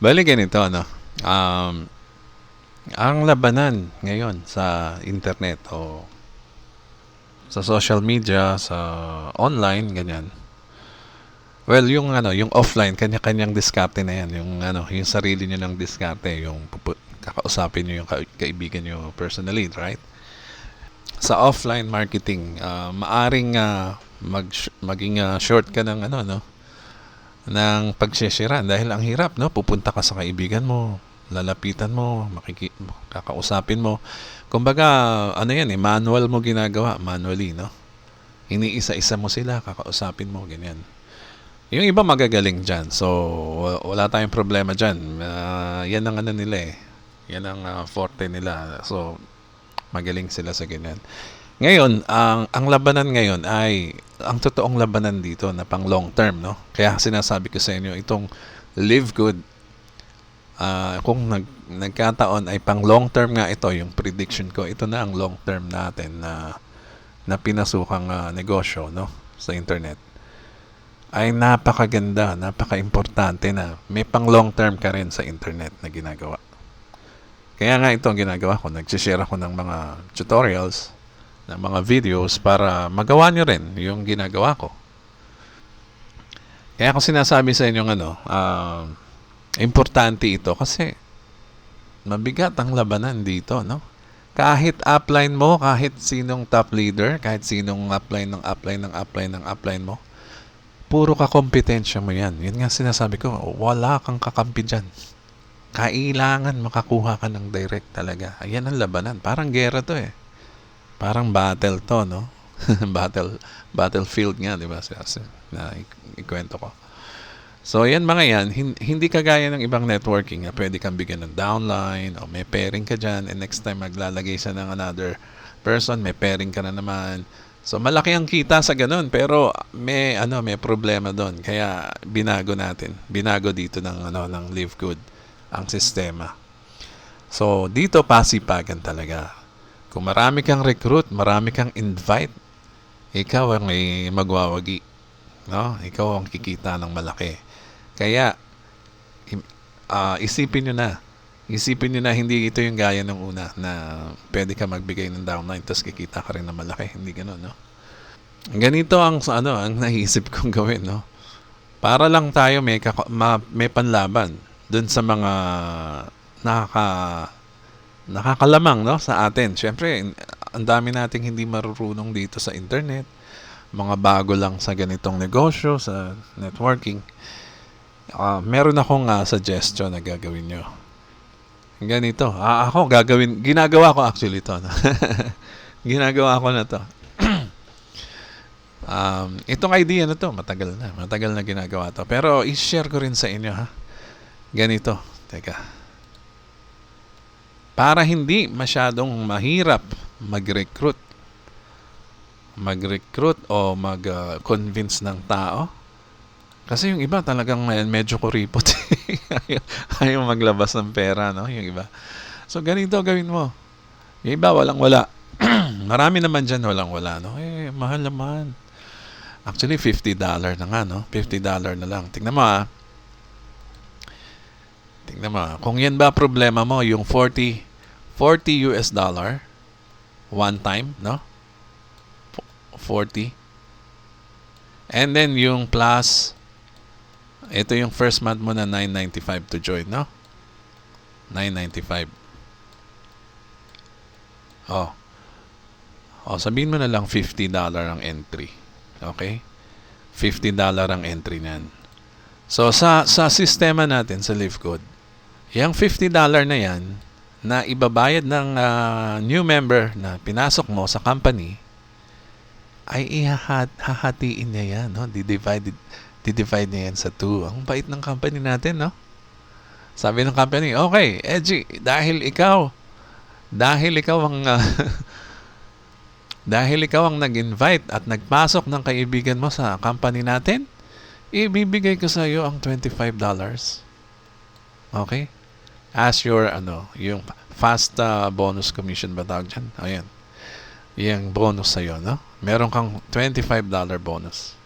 Bale ganito, ano, ang labanan ngayon sa internet o sa social media, sa online, ganyan. Well, yung ano, yung offline, kanya-kanyang diskarte na yan. Yung ano, yung sarili niyo ng diskarte, yung kakausapin niyo yung kaibigan niyo personally, right? Sa offline marketing, maaring maging short ka ng ano, no, ng pagsishare dahil ang hirap, no? Pupunta ka sa kaibigan mo, lalapitan mo, kakausapin mo. Kumbaga, ano yan eh, manual mo ginagawa, manually, no? Iniisa-isa mo sila, kakausapin mo, ganyan. Yung iba magagaling dyan, so wala tayong problema dyan. Yan ang ano nila eh. Yan ang forte nila. So, magaling sila sa ganyan. Ngayon, ang labanan ngayon ay ang totoong labanan dito na pang long term, no? Kaya sinasabi ko sa inyo, itong live good, kung nagkataon ay pang long term nga ito, yung prediction ko, ito na ang long term natin na pinasukang negosyo, no? Sa internet. Ay napakaganda, napaka-importante na may pang long term ka rin sa internet na ginagawa. Kaya nga ito ang ginagawa ko, nagsishare ako ng mga tutorials, ng mga videos para magawa nyo rin yung ginagawa ko. Kaya ako sinasabi sa inyo ano, importante ito kasi mabigat ang labanan dito, no? Kahit upline mo, kahit sinong top leader, kahit sinong upline ng upline ng upline ng upline mo, puro ka kompetensya mo yan. Yun nga sinasabi ko, wala kang kakampi dyan. Kailangan makakuha ka ng direct talaga. Ayan ang labanan. Parang gera to eh. Parang battle to, no? Battlefield nga, di ba? Na ikwento ko. So, yan mga yan, hindi kagaya ng ibang networking na pwede kang bigyan ng downline o may pairing ka dyan and next time maglalagay siya ng another person, may pairing ka na naman. So, malaki ang kita sa ganun pero may problema doon. Kaya binago natin. Binago dito ng Live Good ang sistema. So, dito pasipagan talaga. Kung marami kang recruit, marami kang invite, ikaw ang may magwawagi. No? Ikaw ang kikita ng malaki. Kaya, isipin nyo na. Isipin nyo na hindi ito yung gaya ng una na pwede ka magbigay ng downline tapos kikita ka rin ng malaki. Hindi ganun, no? Ganito ang naisip kong gawin, no? Para lang tayo may panlaban dun sa mga nakakalamang, no, sa atin. Siyempre, ang dami nating hindi marurunong dito sa internet. Mga bago lang sa ganitong negosyo, sa networking. Meron akong suggestion na gagawin nyo. Ganito. Ginagawa ko actually to. No? Ginagawa ko na to. Itong idea na to, matagal na ginagawa to. Pero i-share ko rin sa inyo, ha. Ganito. Teka. Para hindi masyadong mahirap mag-recruit o mag-convince ng tao. Kasi yung iba talagang medyo kuripot. ayaw maglabas ng pera, no? Yung iba. So, ganito gawin mo. Yung iba, walang-wala. Marami naman dyan, walang-wala, no? Mahal naman. Actually, $50 na nga, no? $50 na lang. Tingnan mo, Kung yan ba problema mo, yung $40 one time, no? 40. And then, yung plus, ito yung first month mo na $9.95 to join, no? $9.95. Sabihin mo na lang $50 ang entry. Okay? $50 ang entry niyan. So, sa sistema natin, sa LiveCode, yung $50 na yan, na ibabayad ng new member na pinasok mo sa company, ay hahatiin niya yan, no? Di-divide niya yan sa 2. Ang bait ng company natin, no? Sabi ng company, okay, Edgy, dahil ikaw ang dahil ikaw ang nag-invite at nagpasok ng kaibigan mo sa company natin, ibibigay ko sa iyo ang $25. Okay? As your yung fast bonus commission ba tawag dyan? Ayan. Yung bonus sa iyo, no? Meron kang $25 bonus.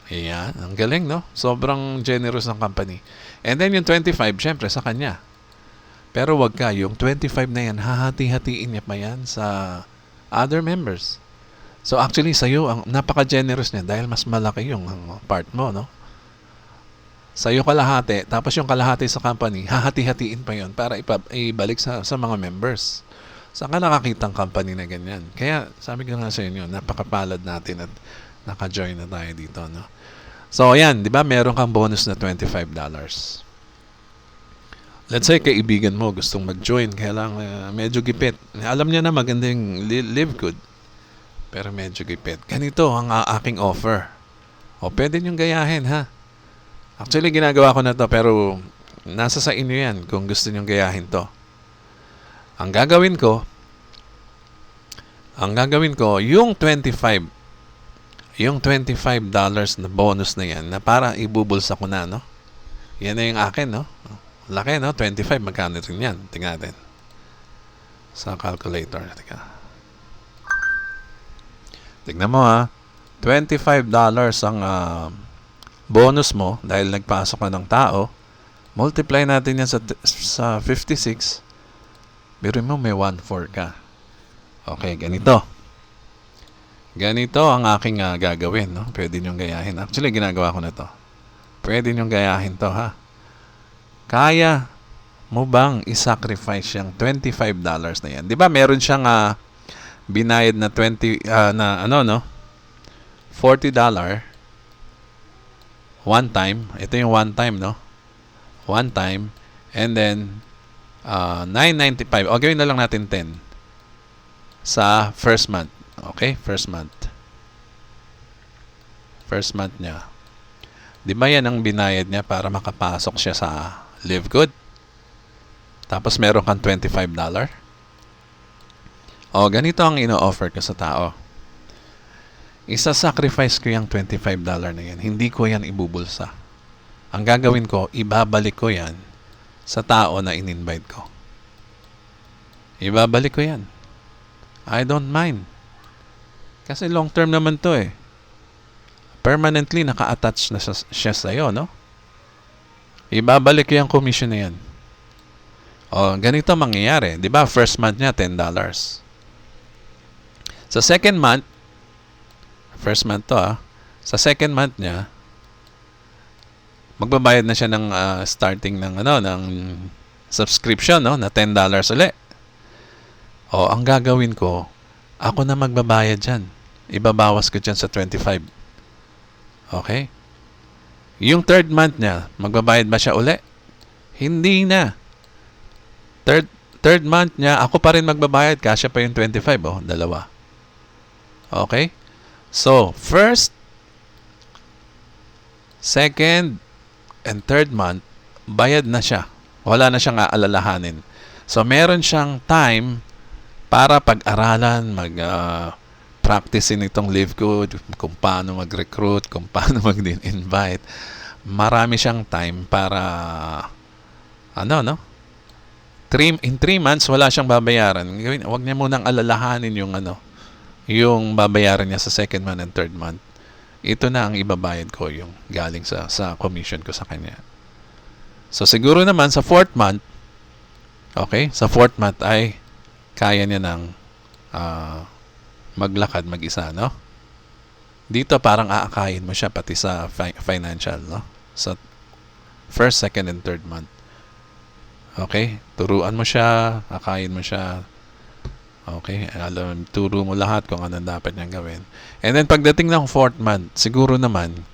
Ayan, ang galing, no? Sobrang generous ng company. And then yung 25, syempre, sa kanya. Pero wag ka, yung 25 na yan, hahati-hatiin niya pa yan sa other members. So actually, sa'yo, ang napaka-generous niya dahil mas malaki yung part mo, no? Sa'yo kalahati, tapos yung kalahati sa company, hahati-hatiin pa yon para ibalik sa mga members. Saan ka nakakitang company na ganyan? Kaya, sabi ko nga sa inyo, napakapalad natin at naka-join na tayo dito, no? So, ayan, di ba, meron kang bonus na $25. Let's say, kaibigan mo gustong mag-join, kaya lang medyo gipit. Alam niya na magandang live good, pero medyo gipit. Ganito ang aking offer. O, pwede niyong gayahin, ha? Actually, ginagawa ko na to, pero nasa sa inyo yan kung gusto niyong gayahin to. Ang gagawin ko, yung $25 na bonus na yan, na para ibubulsa ko na, no? Yan na yung akin, no? Laki, no? 25, magkano rin yan? Tingnan natin. Sa calculator. Tignan mo, ha? $25 ang bonus mo dahil nagpasok ka ng tao. Multiply natin yan sa 56. Pero mo may 1/4 ka. Okay, ganito. Ganito ang aking gagawin, no? Pwede niyong gayahin. Actually, ginagawa ko na to. Pwede niyong gayahin to, ha? Kaya mo bang isacrifice yung $25 na yan? Di ba meron siyang binayad na $40 one time. Ito yung one time, no? One time. And then, $9.95. O, gawin na lang natin 10 sa first month. Okay? First month. First month niya. Di ba yan ang binayad niya para makapasok siya sa Live Good? Tapos meron kang $25. O, ganito ang ino-offer ko sa tao. Isa-sacrifice ko yung $25 na yan. Hindi ko yan ibubulsa. Ang gagawin ko, ibabalik ko yan sa tao na in-invite ko. Ibabalik ko yan. I don't mind. Kasi long term naman to eh. Permanently naka-attach na siya sa'yo, no? Ibabalik ko yung commission na yan. O, ganito mangyayari. Di ba, first month niya, $10. Sa second month, first month to sa second month niya, magbabayad na siya ng starting ng subscription, no, na $10 ulit. O, ang gagawin ko, ako na magbabayad dyan. Ibabawas ko dyan sa 25. Okay? Yung third month niya, magbabayad ba siya uli? Hindi na. Third month niya, ako pa rin magbabayad, kasya pa yung 25, dalawa. Okay? So, first, second, and third month, bayad na siya. Wala na siyang aalalahanin. So, meron siyang time para pag-aralan, practicein itong Live Good, kung paano mag-recruit, kung paano mag-invite. Marami siyang time para, in 3 months, wala siyang babayaran. Huwag niya munang alalahanin yung babayaran niya sa second month and third month. Ito na ang ibabayad ko, yung galing sa commission ko sa kanya. So, siguro naman sa fourth month, okay, sa fourth month ay kaya niya ng maglakad mag-isa, no? Dito parang aakayin mo siya pati sa financial, no? Sa first, second, and third month. Okay? Turuan mo siya, akayin mo siya. Okay? Turo mo lahat kung anong dapat niyang gawin. And then pagdating ng fourth month, siguro naman,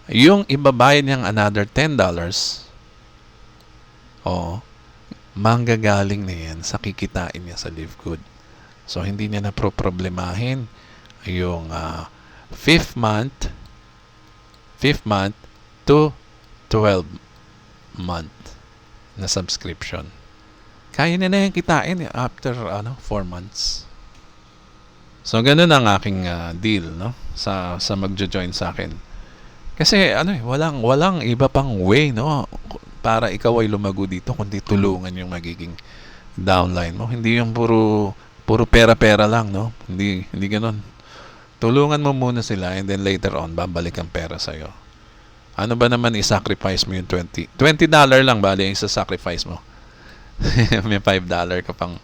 yung ibabayad niyang another $10, manggagaling na yan sa kikitain niya sa Live Good. So, hindi niya na problemahin yung fifth month to 12 month na subscription. Kaya na yung kitain after 4 months. So, ganun ang aking deal, no? Sa magjo-join sa akin. Kasi walang iba pang way, no? Para ikaw ay lumago dito kundi tulungan yung magiging downline mo. Hindi yung puro pera-pera lang, no? Hindi ganoon. Tulungan mo muna sila and then later on, babalik ang pera sa'yo. Ano ba naman i-sacrifice mo yung $20 lang bali yung isa-sacrifice mo. May $5 ka pang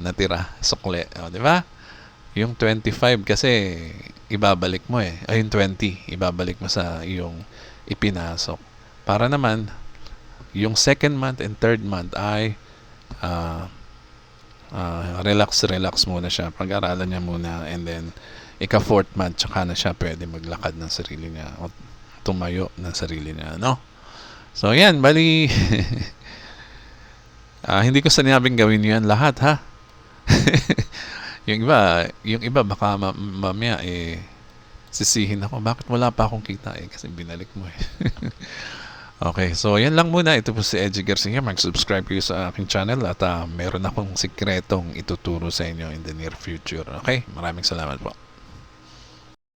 natira, sukle. O, di ba? Yung 25 kasi ibabalik mo eh. Ay, yung 20, ibabalik mo sa yung ipinasok. Para naman, yung second month and third month ay relax muna siya. Pag-aralan niya muna and then ika-fourth month tsaka na siya pwede maglakad ng sarili niya o tumayo ng sarili niya, no? So, yan, bali hindi ko sinabing gawin yan lahat, ha? yung iba baka mamaya sisihin ako, bakit wala pa akong kita kasi binalik mo eh. Okay, so yan lang muna. Ito po si Edgy Garcia. Mag-subscribe kayo sa aking channel at meron akong sikretong ituturo sa inyo in the near future. Okay, maraming salamat po.